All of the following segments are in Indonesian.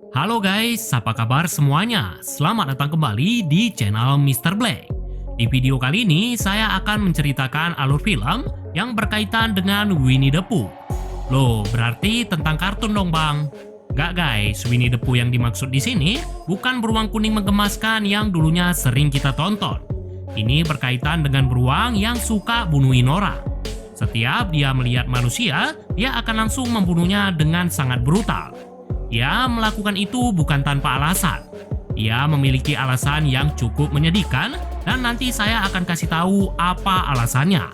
Halo guys, apa kabar semuanya? Selamat datang kembali di channel Mr. Black. Di video kali ini, saya akan menceritakan alur film yang berkaitan dengan Winnie the Pooh. Loh, berarti tentang kartun dong bang? Gak guys, Winnie the Pooh yang dimaksud di sini bukan beruang kuning menggemaskan yang dulunya sering kita tonton. Ini berkaitan dengan beruang yang suka bunuhin orang. Setiap dia melihat manusia, dia akan langsung membunuhnya dengan sangat brutal. Dia melakukan itu bukan tanpa alasan. Dia memiliki alasan yang cukup menyedihkan dan nanti saya akan kasih tahu apa alasannya.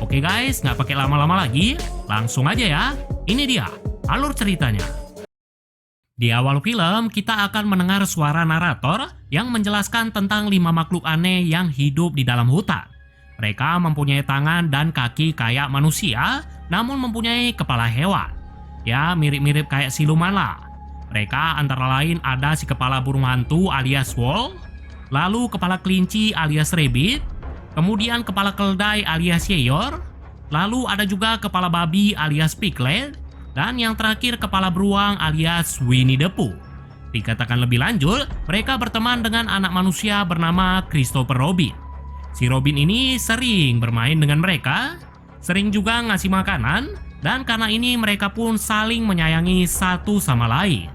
Oke guys, nggak pakai lama-lama lagi, langsung aja ya. Ini dia alur ceritanya. Di awal film, kita akan mendengar suara narator yang menjelaskan tentang 5 makhluk aneh yang hidup di dalam hutan. Mereka mempunyai tangan dan kaki kayak manusia, namun mempunyai kepala hewan. Ya, mirip-mirip kayak siluman lah. Mereka antara lain ada si kepala burung hantu alias Wall, lalu kepala kelinci alias Rabbit, kemudian kepala keledai alias Yeyor, lalu ada juga kepala babi alias Piglet, dan yang terakhir kepala beruang alias Winnie the Pooh. Dikatakan lebih lanjut, mereka berteman dengan anak manusia bernama Christopher Robin. Si Robin ini sering bermain dengan mereka, sering juga ngasih makanan, dan karena ini mereka pun saling menyayangi satu sama lain.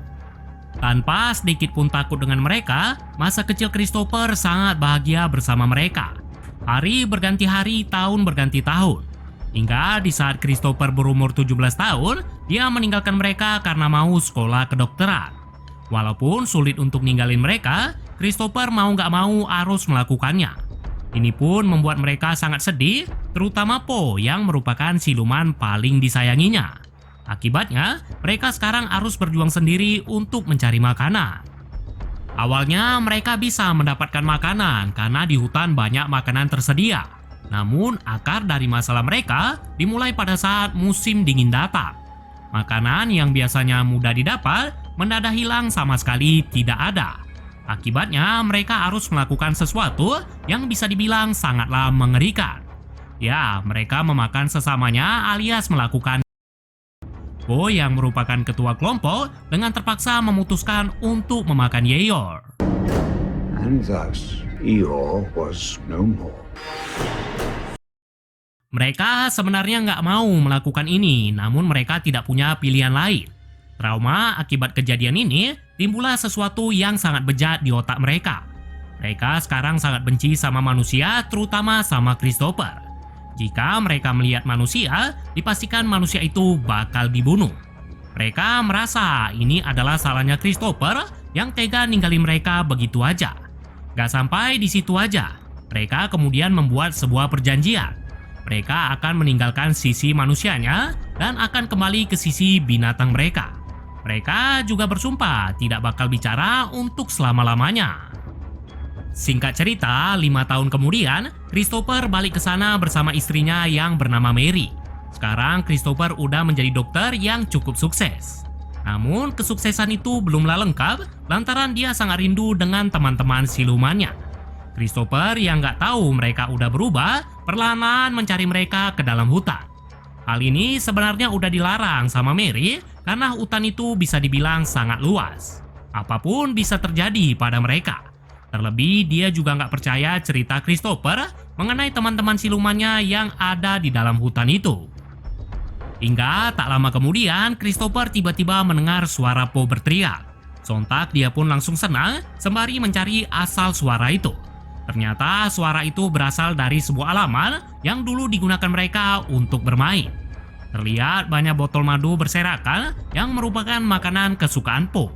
Tanpa sedikit pun takut dengan mereka, masa kecil Christopher sangat bahagia bersama mereka. Hari berganti hari, tahun berganti tahun. Hingga di saat Christopher berumur 17 tahun, dia meninggalkan mereka karena mau sekolah kedokteran. Walaupun sulit untuk ninggalin mereka, Christopher mau nggak mau harus melakukannya. Ini pun membuat mereka sangat sedih, terutama Po yang merupakan siluman paling disayanginya. Akibatnya, mereka sekarang harus berjuang sendiri untuk mencari makanan. Awalnya mereka bisa mendapatkan makanan karena di hutan banyak makanan tersedia. Namun, akar dari masalah mereka dimulai pada saat musim dingin datang. Makanan yang biasanya mudah didapat, mendadak hilang sama sekali tidak ada. Akibatnya, mereka harus melakukan sesuatu yang bisa dibilang sangatlah mengerikan. Ya, mereka memakan sesamanya alias melakukan. Po yang merupakan ketua kelompok dengan terpaksa memutuskan untuk memakan Yeyor. And thus, Eeyore was no more. Mereka sebenarnya nggak mau melakukan ini, namun mereka tidak punya pilihan lain. Trauma akibat kejadian ini timbullah sesuatu yang sangat bejat di otak mereka. Mereka sekarang sangat benci sama manusia, terutama sama Christopher. Jika mereka melihat manusia, dipastikan manusia itu bakal dibunuh. Mereka merasa ini adalah salahnya Christopher yang tega ninggalin mereka begitu aja. Gak sampai di situ aja, mereka kemudian membuat sebuah perjanjian. Mereka akan meninggalkan sisi manusianya dan akan kembali ke sisi binatang mereka. Mereka juga bersumpah tidak bakal bicara untuk selama-lamanya. Singkat cerita, 5 tahun kemudian, Christopher balik ke sana bersama istrinya yang bernama Mary. Sekarang Christopher udah menjadi dokter yang cukup sukses. Namun kesuksesan itu belumlah lengkap lantaran dia sangat rindu dengan teman-teman silumannya. Christopher yang nggak tahu mereka udah berubah, perlahan mencari mereka ke dalam hutan. Hal ini sebenarnya udah dilarang sama Mary karena hutan itu bisa dibilang sangat luas. Apapun bisa terjadi pada mereka. Terlebih dia juga nggak percaya cerita Christopher mengenai teman-teman silumannya yang ada di dalam hutan itu. Hingga tak lama kemudian Christopher tiba-tiba mendengar suara Po berteriak. Sontak dia pun langsung senang sembari mencari asal suara itu. Ternyata suara itu berasal dari sebuah halaman yang dulu digunakan mereka untuk bermain. Terlihat banyak botol madu berserakan yang merupakan makanan kesukaan Po.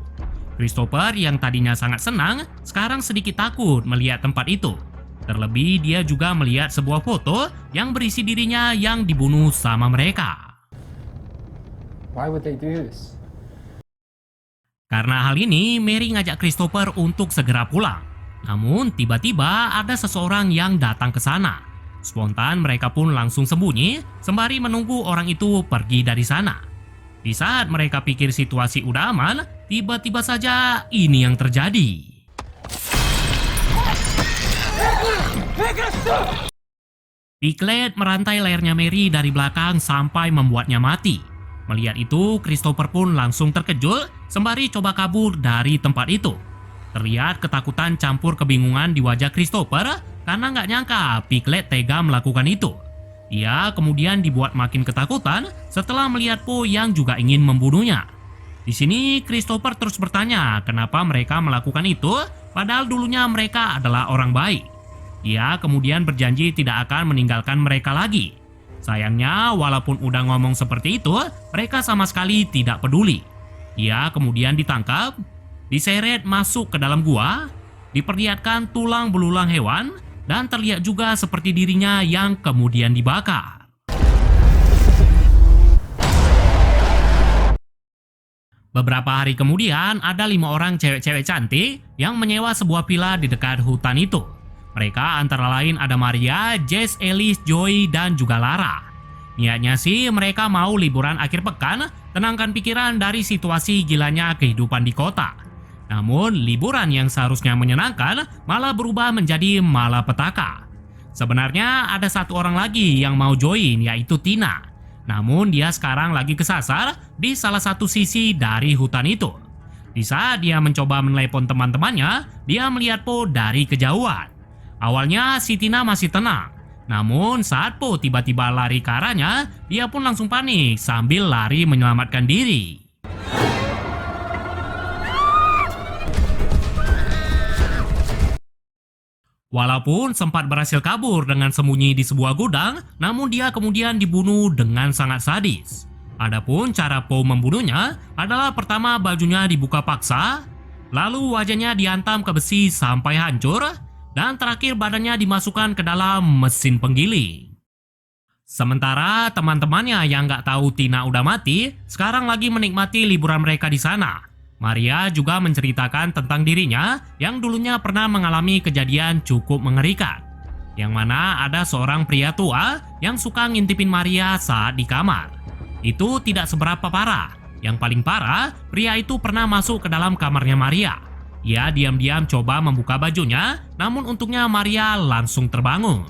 Christopher yang tadinya sangat senang, sekarang sedikit takut melihat tempat itu. Terlebih dia juga melihat sebuah foto yang berisi dirinya yang dibunuh sama mereka. Why would they do this? Karena hal ini, Mary ngajak Christopher untuk segera pulang. Namun tiba-tiba ada seseorang yang datang ke sana. Spontan mereka pun langsung sembunyi sembari menunggu orang itu pergi dari sana. Di saat mereka pikir situasi udah aman, tiba-tiba saja ini yang terjadi. Piglet merantai lehernya Mary dari belakang sampai membuatnya mati. Melihat itu, Christopher pun langsung terkejut sembari coba kabur dari tempat itu. Terlihat ketakutan campur kebingungan di wajah Christopher karena nggak nyangka Piglet tega melakukan itu. Ia kemudian dibuat makin ketakutan setelah melihat Po yang juga ingin membunuhnya. Di sini Christopher terus bertanya kenapa mereka melakukan itu padahal dulunya mereka adalah orang baik. Ia kemudian berjanji tidak akan meninggalkan mereka lagi. Sayangnya walaupun udah ngomong seperti itu, mereka sama sekali tidak peduli. Ia kemudian ditangkap, diseret masuk ke dalam gua, diperlihatkan tulang belulang hewan, dan terlihat juga seperti dirinya yang kemudian dibakar. Beberapa hari kemudian, ada 5 orang cewek-cewek cantik yang menyewa sebuah villa di dekat hutan itu. Mereka antara lain ada Maria, Jess, Elise, Joey, dan juga Lara. Niatnya sih mereka mau liburan akhir pekan, tenangkan pikiran dari situasi gilanya kehidupan di kota. Namun, liburan yang seharusnya menyenangkan malah berubah menjadi malapetaka. Sebenarnya ada satu orang lagi yang mau join, yaitu Tina. Namun, dia sekarang lagi kesasar di salah satu sisi dari hutan itu. Di saat dia mencoba menelepon teman-temannya, dia melihat Po dari kejauhan. Awalnya si Tina masih tenang. Namun, saat Po tiba-tiba lari ke arahnya, dia pun langsung panik sambil lari menyelamatkan diri. Walaupun sempat berhasil kabur dengan sembunyi di sebuah gudang, namun dia kemudian dibunuh dengan sangat sadis. Adapun cara Po membunuhnya adalah pertama bajunya dibuka paksa, lalu wajahnya dihantam ke besi sampai hancur, dan terakhir badannya dimasukkan ke dalam mesin penggiling. Sementara teman-temannya yang nggak tahu Tina udah mati, sekarang lagi menikmati liburan mereka di sana. Maria juga menceritakan tentang dirinya yang dulunya pernah mengalami kejadian cukup mengerikan. Yang mana ada seorang pria tua yang suka ngintipin Maria saat di kamar. Itu tidak seberapa parah. Yang paling parah, pria itu pernah masuk ke dalam kamarnya Maria. Ia diam-diam coba membuka bajunya, namun untungnya Maria langsung terbangun.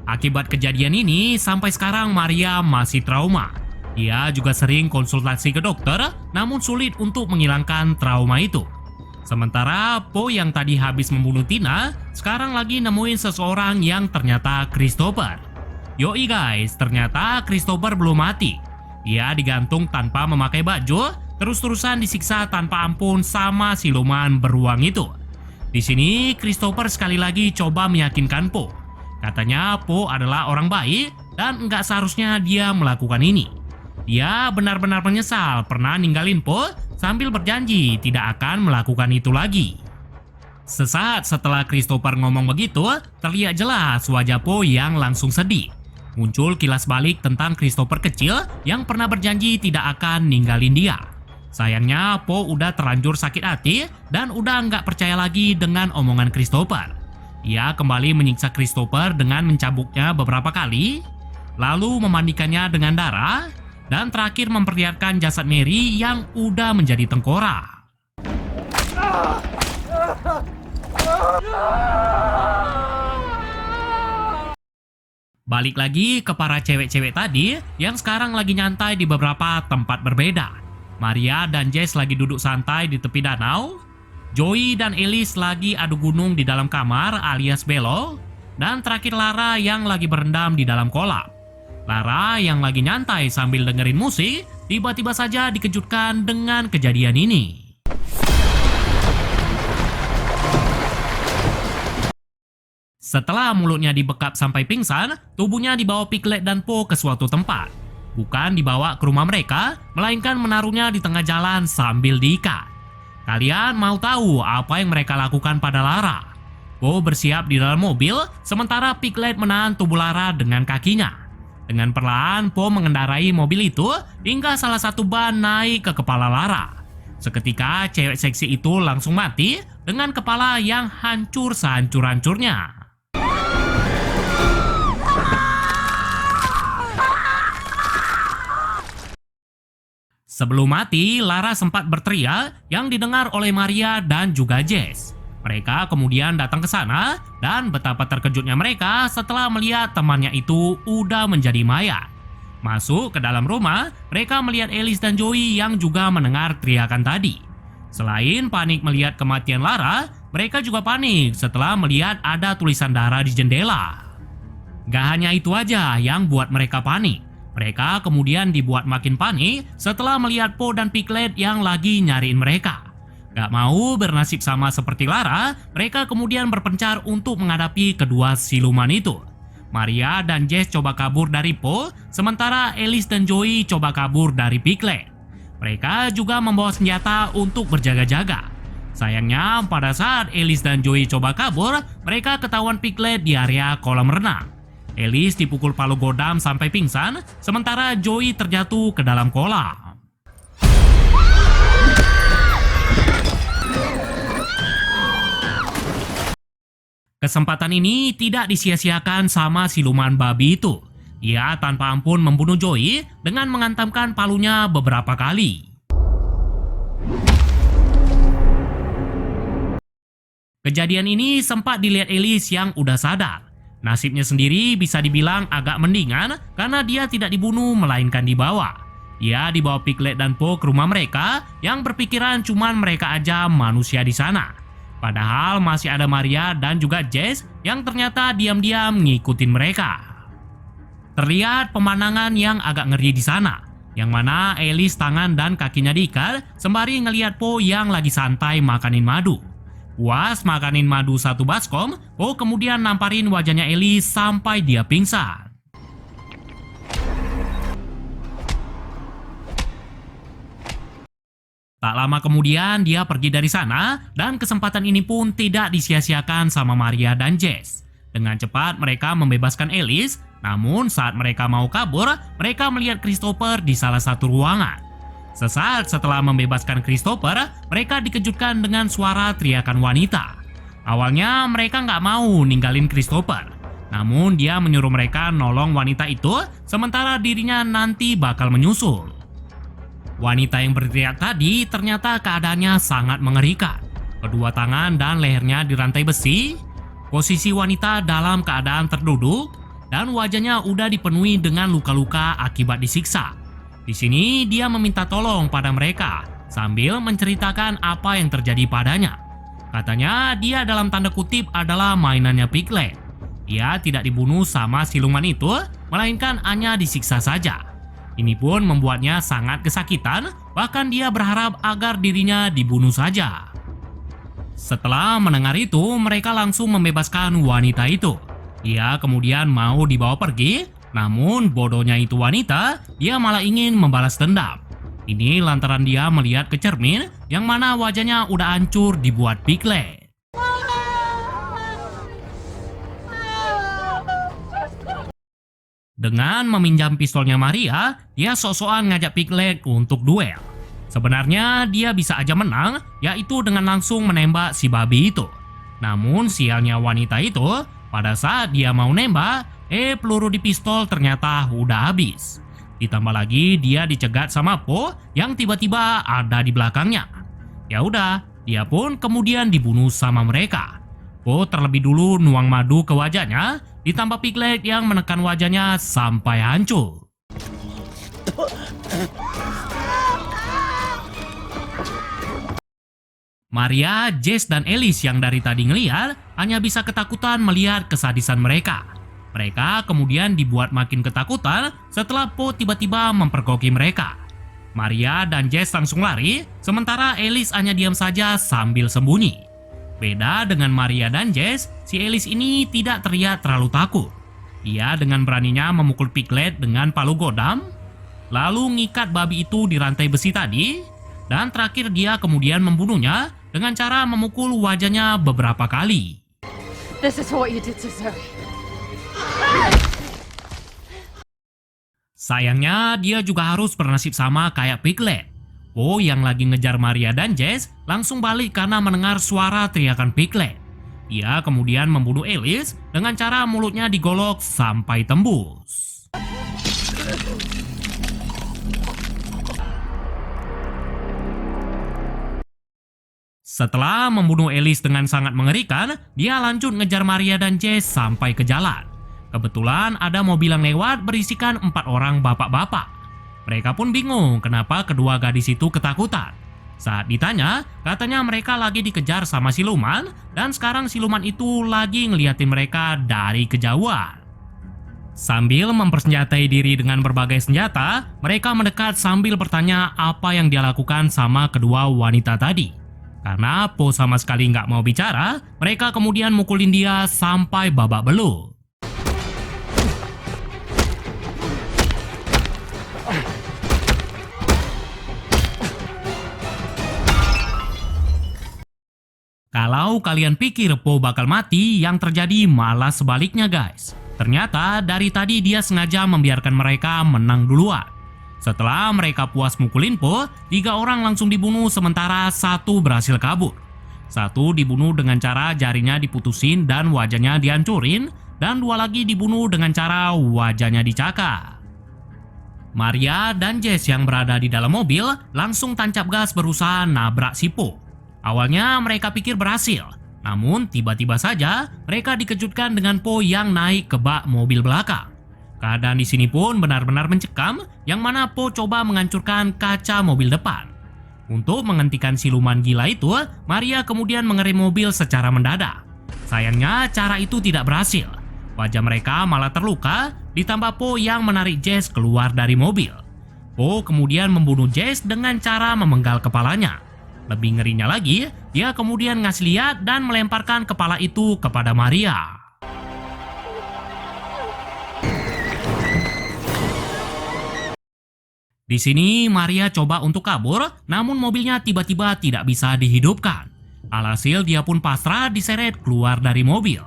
Akibat kejadian ini, sampai sekarang Maria masih trauma. Ia juga sering konsultasi ke dokter, namun sulit untuk menghilangkan trauma itu. Sementara Po yang tadi habis membunuh Tina, sekarang lagi nemuin seseorang yang ternyata Christopher. Yoi guys, ternyata Christopher belum mati. Ia digantung tanpa memakai baju, terus-terusan disiksa tanpa ampun sama siluman beruang itu. Di sini Christopher sekali lagi coba meyakinkan Po. Katanya Po adalah orang baik dan nggak seharusnya dia melakukan ini. Dia benar-benar menyesal pernah ninggalin Po sambil berjanji tidak akan melakukan itu lagi. Sesaat setelah Christopher ngomong begitu, terlihat jelas wajah Po yang langsung sedih. Muncul kilas balik tentang Christopher kecil yang pernah berjanji tidak akan ninggalin dia. Sayangnya Po udah terlanjur sakit hati dan udah nggak percaya lagi dengan omongan Christopher. Ia kembali menyiksa Christopher dengan mencambuknya beberapa kali, lalu memandikannya dengan darah, dan terakhir memperlihatkan jasad Mary yang udah menjadi tengkorak. Balik lagi ke para cewek-cewek tadi yang sekarang lagi nyantai di beberapa tempat berbeda. Maria dan Jess lagi duduk santai di tepi danau. Joey dan Elise lagi adu gunung di dalam kamar alias belo. Dan terakhir Lara yang lagi berendam di dalam kolam. Lara yang lagi nyantai sambil dengerin musik, tiba-tiba saja dikejutkan dengan kejadian ini. Setelah mulutnya dibekap sampai pingsan, tubuhnya dibawa Piglet dan Po ke suatu tempat. Bukan dibawa ke rumah mereka, melainkan menaruhnya di tengah jalan sambil diikat. Kalian mau tahu apa yang mereka lakukan pada Lara? Po bersiap di dalam mobil, sementara Piglet menahan tubuh Lara dengan kakinya. Dengan perlahan, Po mengendarai mobil itu hingga salah satu ban naik ke kepala Lara. Seketika, cewek seksi itu langsung mati dengan kepala yang hancur sehancur-hancurnya. Sebelum mati, Lara sempat berteriak yang didengar oleh Maria dan juga Jess. Mereka kemudian datang ke sana dan betapa terkejutnya mereka setelah melihat temannya itu udah menjadi mayat. Masuk ke dalam rumah, mereka melihat Alice dan Joey yang juga mendengar teriakan tadi. Selain panik melihat kematian Lara, mereka juga panik setelah melihat ada tulisan darah di jendela. Gak hanya itu aja yang buat mereka panik. Mereka kemudian dibuat makin panik setelah melihat Po dan Piglet yang lagi nyariin mereka. Gak mau bernasib sama seperti Lara, mereka kemudian berpencar untuk menghadapi kedua siluman itu. Maria dan Jess coba kabur dari Po, sementara Alice dan Joey coba kabur dari Piglet. Mereka juga membawa senjata untuk berjaga-jaga. Sayangnya pada saat Alice dan Joey coba kabur, mereka ketahuan Piglet di area kolam renang. Alice dipukul palu godam sampai pingsan, sementara Joey terjatuh ke dalam kolam. Kesempatan ini tidak disia-siakan sama siluman babi itu. Ia tanpa ampun membunuh Joey dengan menghantamkan palunya beberapa kali. Kejadian ini sempat dilihat Alice yang udah sadar. Nasibnya sendiri bisa dibilang agak mendingan karena dia tidak dibunuh melainkan dibawa. Dia dibawa Piglet dan Po ke rumah mereka yang berpikiran cuman mereka aja manusia di sana. Padahal masih ada Maria dan juga Jess yang ternyata diam-diam ngikutin mereka. Terlihat pemandangan yang agak ngeri di sana, yang mana Alice tangan dan kakinya diikat sembari ngelihat Po yang lagi santai makanin madu. Puas makanin madu satu baskom, Po kemudian namparin wajahnya Alice sampai dia pingsan. Tak lama kemudian dia pergi dari sana dan kesempatan ini pun tidak disia-siakan sama Maria dan Jess. Dengan cepat mereka membebaskan Alice, namun saat mereka mau kabur, mereka melihat Christopher di salah satu ruangan. Sesaat setelah membebaskan Christopher, mereka dikejutkan dengan suara teriakan wanita. Awalnya mereka nggak mau ninggalin Christopher, namun dia menyuruh mereka nolong wanita itu, sementara dirinya nanti bakal menyusul. Wanita yang berteriak tadi ternyata keadaannya sangat mengerikan. Kedua tangan dan lehernya dirantai besi, posisi wanita dalam keadaan terduduk, dan wajahnya udah dipenuhi dengan luka-luka akibat disiksa. Di sini dia meminta tolong pada mereka sambil menceritakan apa yang terjadi padanya. Katanya dia dalam tanda kutip adalah mainannya Piglet. Dia tidak dibunuh sama siluman itu, melainkan hanya disiksa saja. Ini pun membuatnya sangat kesakitan, bahkan dia berharap agar dirinya dibunuh saja. Setelah mendengar itu, mereka langsung membebaskan wanita itu. Ia kemudian mau dibawa pergi, namun bodohnya itu wanita, dia malah ingin membalas dendam. Ini lantaran dia melihat ke cermin, yang mana wajahnya udah hancur dibuat Piglet. Dengan meminjam pistolnya Maria, dia sok-sokan ngajak Piglet untuk duel. Sebenarnya dia bisa aja menang, yaitu dengan langsung menembak si babi itu. Namun sialnya wanita itu, pada saat dia mau nembak, peluru di pistol ternyata udah habis. Ditambah lagi dia dicegat sama Po yang tiba-tiba ada di belakangnya. Ya udah, dia pun kemudian dibunuh sama mereka. Po terlebih dulu nuang madu ke wajahnya, ditambah Piglet yang menekan wajahnya sampai hancur. Maria, Jess, dan Alice yang dari tadi ngeliat hanya bisa ketakutan melihat kesadisan mereka. Mereka kemudian dibuat makin ketakutan setelah Po tiba-tiba mempergoki mereka. Maria dan Jess langsung lari, sementara Alice hanya diam saja sambil sembunyi. Beda dengan Maria dan Jess, si Alice ini tidak terlihat terlalu takut. Ia dengan beraninya memukul Piglet dengan palu godam, lalu ngikat babi itu di rantai besi tadi, dan terakhir dia kemudian membunuhnya dengan cara memukul wajahnya beberapa kali. This is what you did to Zoe. Sayangnya dia juga harus bernasib sama kayak Piglet. Po yang lagi ngejar Maria dan Jess langsung balik karena mendengar suara teriakan Piglet. Ia kemudian membunuh Alice dengan cara mulutnya digolok sampai tembus. Setelah membunuh Alice dengan sangat mengerikan, dia lanjut ngejar Maria dan Jess sampai ke jalan. Kebetulan ada mobil yang lewat berisikan 4 orang bapak-bapak. Mereka pun bingung kenapa kedua gadis itu ketakutan. Saat ditanya, katanya mereka lagi dikejar sama siluman dan sekarang siluman itu lagi ngeliatin mereka dari kejauhan. Sambil mempersenjatai diri dengan berbagai senjata, mereka mendekat sambil bertanya apa yang dia lakukan sama kedua wanita tadi. Karena Po sama sekali nggak mau bicara, mereka kemudian mukulin dia sampai babak belur. Kalau kalian pikir Po bakal mati, yang terjadi malah sebaliknya guys. Ternyata dari tadi dia sengaja membiarkan mereka menang duluan. Setelah mereka puas mukulin Po, 3 orang langsung dibunuh sementara 1 berhasil kabur. 1 dibunuh dengan cara jarinya diputusin dan wajahnya dihancurin, dan 2 lagi dibunuh dengan cara wajahnya dicakar. Maria dan Jess yang berada di dalam mobil langsung tancap gas berusaha nabrak si Po. Awalnya mereka pikir berhasil, namun tiba-tiba saja mereka dikejutkan dengan Po yang naik ke bak mobil belakang. Keadaan di sini pun benar-benar mencekam, yang mana Po coba menghancurkan kaca mobil depan. Untuk menghentikan siluman gila itu, Maria kemudian mengerem mobil secara mendadak. Sayangnya cara itu tidak berhasil. Wajah mereka malah terluka, ditambah Po yang menarik Jess keluar dari mobil. Po kemudian membunuh Jess dengan cara memenggal kepalanya. Lebih ngerinya lagi, dia kemudian ngasih lihat dan melemparkan kepala itu kepada Maria. Di sini Maria coba untuk kabur, namun mobilnya tiba-tiba tidak bisa dihidupkan. Alhasil dia pun pasrah diseret keluar dari mobil.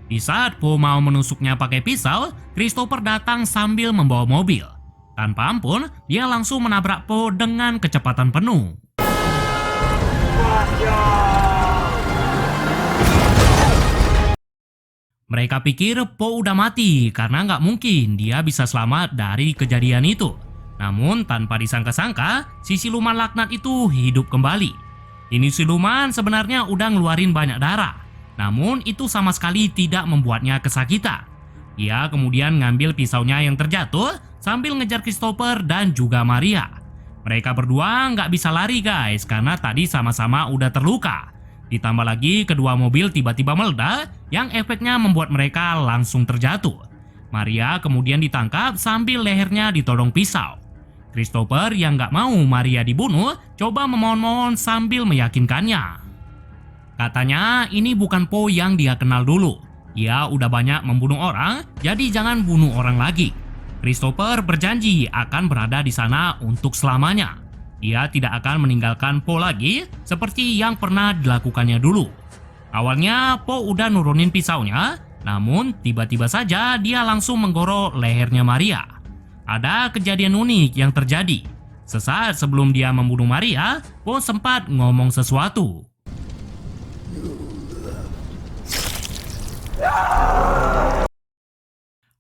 Di saat Po mau menusuknya pakai pisau, Christopher datang sambil membawa mobil. Tanpa ampun, dia langsung menabrak Po dengan kecepatan penuh. Mereka pikir Po udah mati karena nggak mungkin dia bisa selamat dari kejadian itu. Namun tanpa disangka-sangka, si siluman laknat itu hidup kembali. Ini siluman sebenarnya udah ngeluarin banyak darah, namun itu sama sekali tidak membuatnya kesakitan. Dia kemudian ngambil pisaunya yang terjatuh sambil ngejar Christopher dan juga Maria. Mereka berdua nggak bisa lari guys karena tadi sama-sama udah terluka. Ditambah lagi kedua mobil tiba-tiba meledak yang efeknya membuat mereka langsung terjatuh. Maria kemudian ditangkap sambil lehernya ditodong pisau. Christopher yang nggak mau Maria dibunuh coba memohon-mohon sambil meyakinkannya. Katanya ini bukan Po yang dia kenal dulu. Dia udah banyak membunuh orang, jadi jangan bunuh orang lagi. Christopher berjanji akan berada di sana untuk selamanya. Dia tidak akan meninggalkan Po lagi seperti yang pernah dilakukannya dulu. Awalnya Po udah nurunin pisaunya, namun tiba-tiba saja dia langsung menggorok lehernya Maria. Ada kejadian unik yang terjadi. Sesaat sebelum dia membunuh Maria, Po sempat ngomong sesuatu.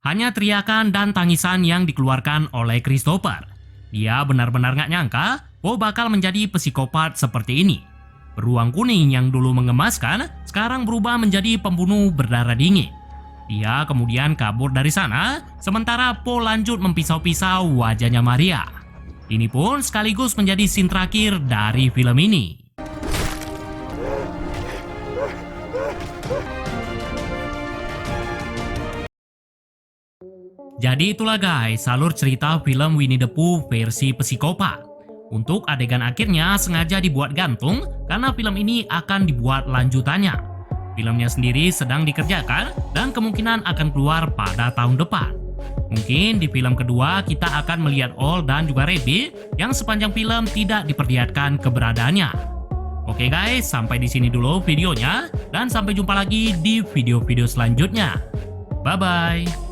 Hanya teriakan dan tangisan yang dikeluarkan oleh Christopher. Dia benar-benar gak nyangka Po bakal menjadi psikopat seperti ini. Beruang kuning yang dulu mengemaskan, sekarang berubah menjadi pembunuh berdarah dingin. Dia kemudian kabur dari sana, sementara Po lanjut mempisau-pisau wajahnya Maria. Ini pun sekaligus menjadi scene terakhir dari film ini. Jadi itulah guys, alur cerita film Winnie the Pooh versi psikopat. Untuk adegan akhirnya sengaja dibuat gantung karena film ini akan dibuat lanjutannya. Filmnya sendiri sedang dikerjakan dan kemungkinan akan keluar pada tahun depan. Mungkin di film kedua kita akan melihat Ol dan juga Rabbit yang sepanjang film tidak diperlihatkan keberadaannya. Oke guys, sampai di sini dulu videonya dan sampai jumpa lagi di video-video selanjutnya. Bye bye.